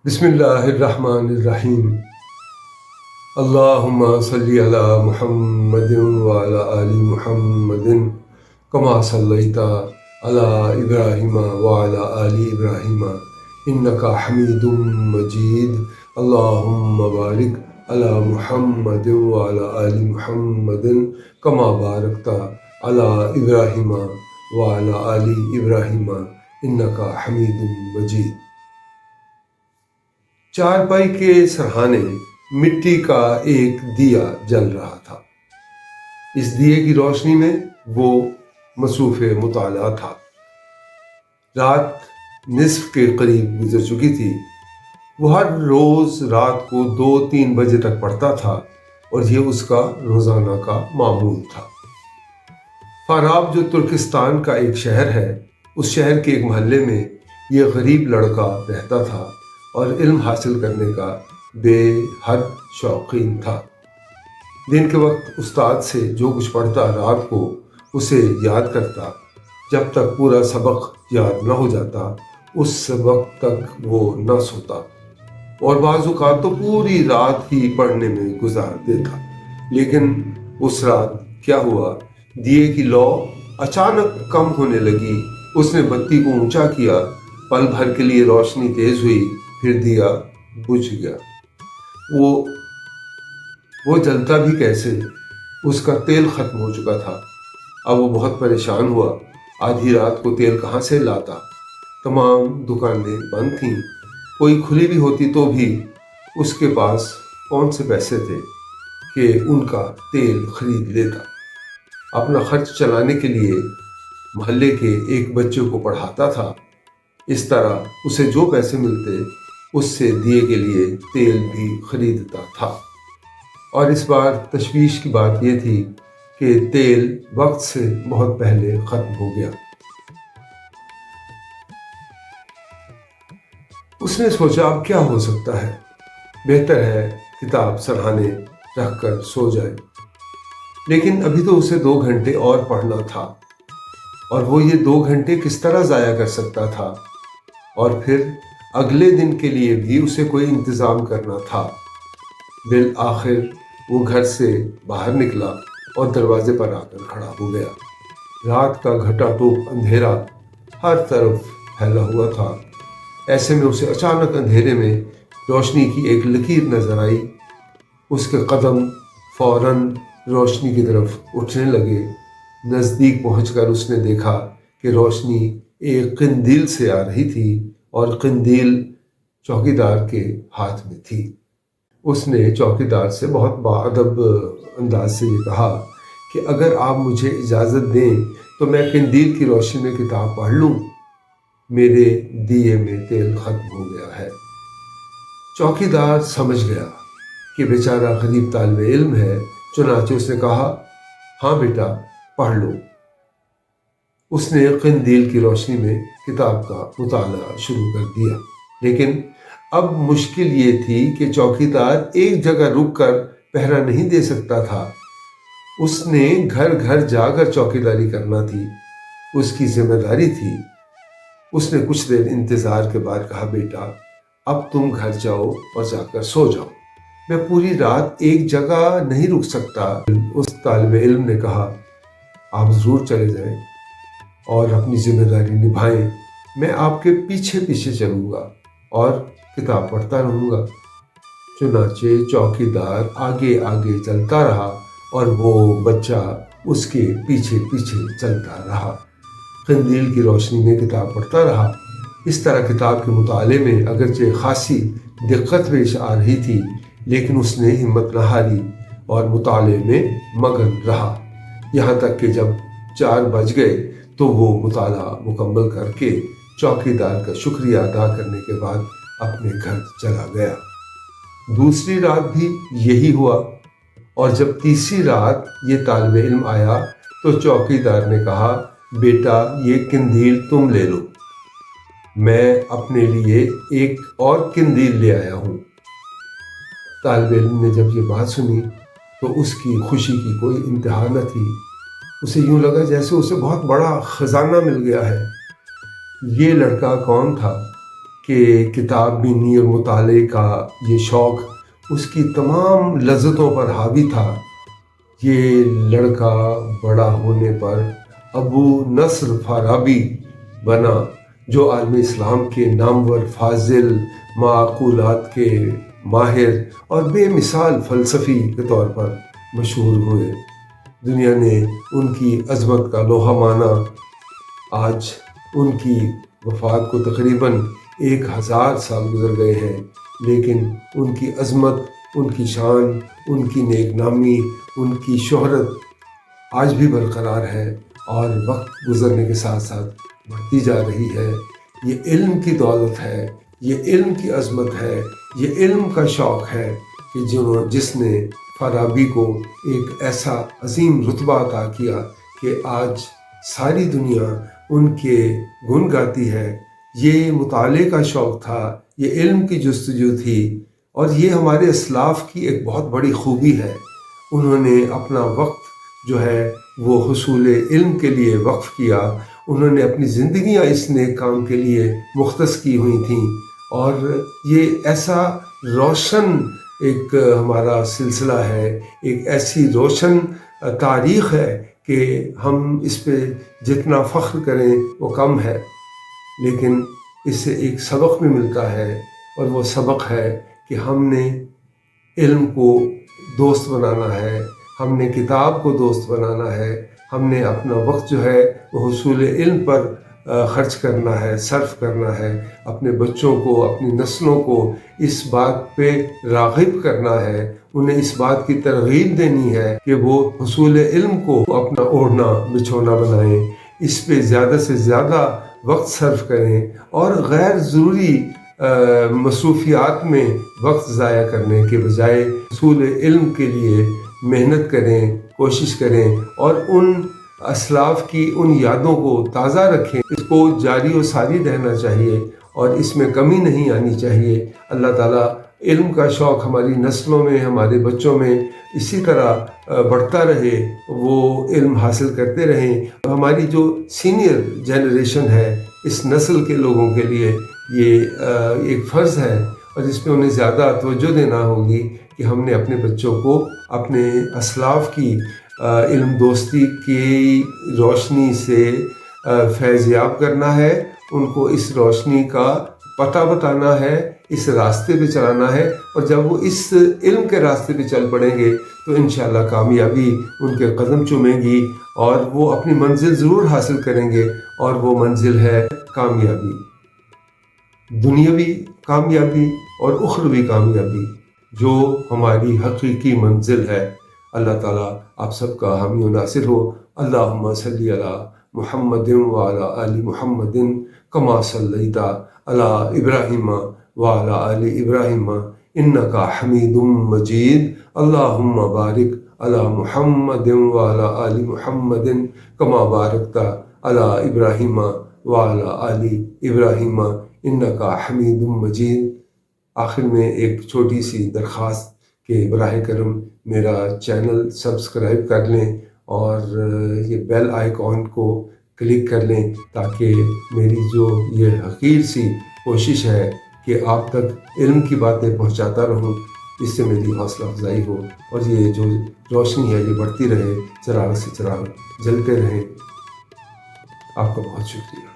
بسم اللہ الرحمن الرحیم۔ اللہم صلی علی محمد وعلی آل محمد کما صلیت علی ابراہیم وعلی آل ابراہیم انک حمید مجید۔ اللہم بارک علی محمد وعلی آل محمد کما بارکت علی ابراہیم وعلی آل ابراہیم انک حمید مجید۔ چارپائی کے سرہانے مٹی کا ایک دیا جل رہا تھا۔ اس دیے کی روشنی میں وہ مصروف مطالعہ تھا۔ رات نصف کے قریب گزر چکی تھی۔ وہ ہر روز رات کو 2-3 بجے تک پڑھتا تھا اور یہ اس کا روزانہ کا معمول تھا۔ فاراب جو ترکستان کا ایک شہر ہے، اس شہر کے ایک محلے میں یہ غریب لڑکا رہتا تھا اور علم حاصل کرنے کا بے حد شوقین تھا۔ دن کے وقت استاد سے جو کچھ پڑھتا رات کو اسے یاد کرتا۔ جب تک پورا سبق یاد نہ ہو جاتا اس وقت تک وہ نہ سوتا اور بعض اوقات تو پوری رات ہی پڑھنے میں گزار دیتا۔ لیکن اس رات کیا ہوا، دیے کی لو اچانک کم ہونے لگی۔ اس نے بتی کو اونچا کیا، پل بھر کے لیے روشنی تیز ہوئی، پھر دیا بجھ گیا۔ وہ جلتا بھی کیسے، اس کا تیل ختم ہو چکا تھا۔ اب وہ بہت پریشان ہوا، آدھی رات کو تیل کہاں سے لاتا؟ تمام دکانیں بند تھیں، کوئی کھلی بھی ہوتی تو بھی اس کے پاس کون سے پیسے تھے کہ ان کا تیل خرید لیتا۔ اپنا خرچ چلانے کے لیے محلے کے ایک بچے کو پڑھاتا تھا۔ اس طرح اسے جو پیسے ملتے اس سے دیے کے لیے تیل بھی خریدتا تھا۔ اور اس بار تشویش کی بات یہ تھی کہ تیل وقت سے بہت پہلے ختم ہو گیا۔ اس نے سوچا اب کیا ہو سکتا ہے، بہتر ہے کتاب سرہانے رکھ کر سو جائے۔ لیکن ابھی تو اسے 2 گھنٹے اور پڑھنا تھا، اور وہ یہ 2 گھنٹے کس طرح ضائع کر سکتا تھا؟ اور پھر اگلے دن کے لیے بھی اسے کوئی انتظام کرنا تھا۔ بالآخر وہ گھر سے باہر نکلا اور دروازے پر آ کر کھڑا ہو گیا۔ رات کا گھٹا ٹوپ اندھیرا ہر طرف پھیلا ہوا تھا۔ ایسے میں اسے اچانک اندھیرے میں روشنی کی ایک لکیر نظر آئی۔ اس کے قدم فوراً روشنی کی طرف اٹھنے لگے۔ نزدیک پہنچ کر اس نے دیکھا کہ روشنی ایک قندیل سے آ رہی تھی اور قندیل چوکیدار کے ہاتھ میں تھی۔ اس نے چوکیدار سے بہت باادب انداز سے یہ کہا کہ اگر آپ مجھے اجازت دیں تو میں قندیل کی روشنی میں کتاب پڑھ لوں، میرے دیے میں تیل ختم ہو گیا ہے۔ چوکیدار سمجھ گیا کہ بیچارہ غریب طالب علم ہے، چنانچہ اس نے کہا ہاں بیٹا پڑھ لو۔ اس نے قندیل کی روشنی میں کتاب کا مطالعہ شروع کر دیا۔ لیکن اب مشکل یہ تھی کہ چوکیدار ایک جگہ رک کر پہرا نہیں دے سکتا تھا۔ اس نے گھر گھر جا کر چوکیداری کرنا تھی، اس کی ذمہ داری تھی۔ اس نے کچھ دیر انتظار کے بعد کہا بیٹا اب تم گھر جاؤ اور جا کر سو جاؤ، میں پوری رات ایک جگہ نہیں رک سکتا۔ اس طالب علم نے کہا آپ ضرور چلے جائیں اور اپنی ذمہ داری نبھائیں، میں آپ کے پیچھے پیچھے چلوں گا اور کتاب پڑھتا رہوں گا۔ چنانچہ چوکیدار آگے آگے چلتا رہا اور وہ بچہ اس کے پیچھے پیچھے چلتا رہا، قندیل کی روشنی میں کتاب پڑھتا رہا۔ اس طرح کتاب کے مطالعے میں اگرچہ خاصی دقت پیش آ رہی تھی، لیکن اس نے ہمت نہ ہاری اور مطالعے میں مگن رہا، یہاں تک کہ جب 4 بج گئے تو وہ مطالعہ مکمل کر کے چوکیدار کا شکریہ ادا کرنے کے بعد اپنے گھر چلا گیا۔ دوسری رات بھی یہی ہوا، اور جب تیسری رات یہ طالب علم آیا تو چوکیدار نے کہا بیٹا یہ قندیل تم لے لو، میں اپنے لیے ایک اور قندیل لے آیا ہوں۔ طالب علم نے جب یہ بات سنی تو اس کی خوشی کی کوئی انتہا نہ تھی۔ اسے یوں لگا جیسے اسے بہت بڑا خزانہ مل گیا ہے۔ یہ لڑکا کون تھا؟ کہ کتاب بینی اور مطالعے کا یہ شوق اس کی تمام لذتوں پر حاوی تھا، یہ لڑکا بڑا ہونے پر ابو نصر فارابی بنا، جو عالم اسلام کے نامور فاضل، معقولات کے ماہر اور بے مثال فلسفی کے طور پر مشہور ہوئے۔ دنیا نے ان کی عظمت کا لوہا مانا۔ آج ان کی وفات کو تقریباً 1000 سال گزر گئے ہیں، لیکن ان کی عظمت، ان کی شان، ان کی نیک نامی، ان کی شہرت آج بھی برقرار ہے اور وقت گزرنے کے ساتھ ساتھ بڑھتی جا رہی ہے۔ یہ علم کی دولت ہے، یہ علم کی عظمت ہے، یہ علم کا شوق ہے کہ جس نے فارابی کو ایک ایسا عظیم رتبہ عطا کیا کہ آج ساری دنیا ان کے گن گاتی ہے۔ یہ مطالعے کا شوق تھا، یہ علم کی جستجو تھی، اور یہ ہمارے اسلاف کی ایک بہت بڑی خوبی ہے۔ انہوں نے اپنا وقت جو ہے وہ حصول علم کے لیے وقف کیا، انہوں نے اپنی زندگیاں اس نیک کام کے لیے مختص کی ہوئی تھیں، اور یہ ایسا روشن ایک ہمارا سلسلہ ہے، ایک ایسی روشن تاریخ ہے کہ ہم اس پہ جتنا فخر کریں وہ کم ہے۔ لیکن اس سے ایک سبق بھی ملتا ہے، اور وہ سبق ہے کہ ہم نے علم کو دوست بنانا ہے، ہم نے کتاب کو دوست بنانا ہے، ہم نے اپنا وقت جو ہے وہ حصول علم پر خرچ کرنا ہے، صرف کرنا ہے، اپنے بچوں کو، اپنی نسلوں کو اس بات پہ راغب کرنا ہے، انہیں اس بات کی ترغیب دینی ہے کہ وہ حصول علم کو اپنا اوڑھنا بچھونا بنائیں، اس پہ زیادہ سے زیادہ وقت صرف کریں، اور غیر ضروری مصروفیات میں وقت ضائع کرنے کے بجائے حصول علم کے لیے محنت کریں، کوشش کریں، اور ان اسلاف کی ان یادوں کو تازہ رکھیں۔ اس کو جاری و ساری رہنا چاہیے اور اس میں کمی نہیں آنی چاہیے۔ اللہ تعالیٰ علم کا شوق ہماری نسلوں میں، ہمارے بچوں میں اسی طرح بڑھتا رہے، وہ علم حاصل کرتے رہیں۔ ہماری جو سینئر جنریشن ہے، اس نسل کے لوگوں کے لیے یہ ایک فرض ہے، اور اس پہ انہیں زیادہ توجہ دینا ہوگی کہ ہم نے اپنے بچوں کو اپنے اسلاف کی علم دوستی کی روشنی سے فیض یاب کرنا ہے، ان کو اس روشنی کا پتہ بتانا ہے، اس راستے پہ چلانا ہے، اور جب وہ اس علم کے راستے پہ چل پڑیں گے تو انشاءاللہ کامیابی ان کے قدم چومیں گی، اور وہ اپنی منزل ضرور حاصل کریں گے، اور وہ منزل ہے کامیابی، دنیاوی کامیابی اور اخروی کامیابی، جو ہماری حقیقی منزل ہے۔ اللہ تعالیٰ آپ سب کا حامی و ناصر ہو۔ اللہم صلی علی محمد وعلی آل محمد کما صلیت علی ابراہیم وعلی آل ابراہیم انکا حمید مجید۔ اللہم بارک علی محمد وعلی آل محمد کما بارکت علی ابراہیم وعلی آل ابراہیم انکا حمید مجید۔ آخر میں ایک چھوٹی سی درخواست کہ براہ کرم میرا چینل سبسکرائب کر لیں اور یہ بیل آئیکن کو کلک کر لیں، تاکہ میری جو یہ حقیر سی کوشش ہے کہ آپ تک علم کی باتیں پہنچاتا رہوں، اس سے میری حوصلہ افزائی ہو، اور یہ جو روشنی ہے یہ بڑھتی رہے، چراغ سے چراغ جلتے رہیں۔ آپ کا بہت شکریہ۔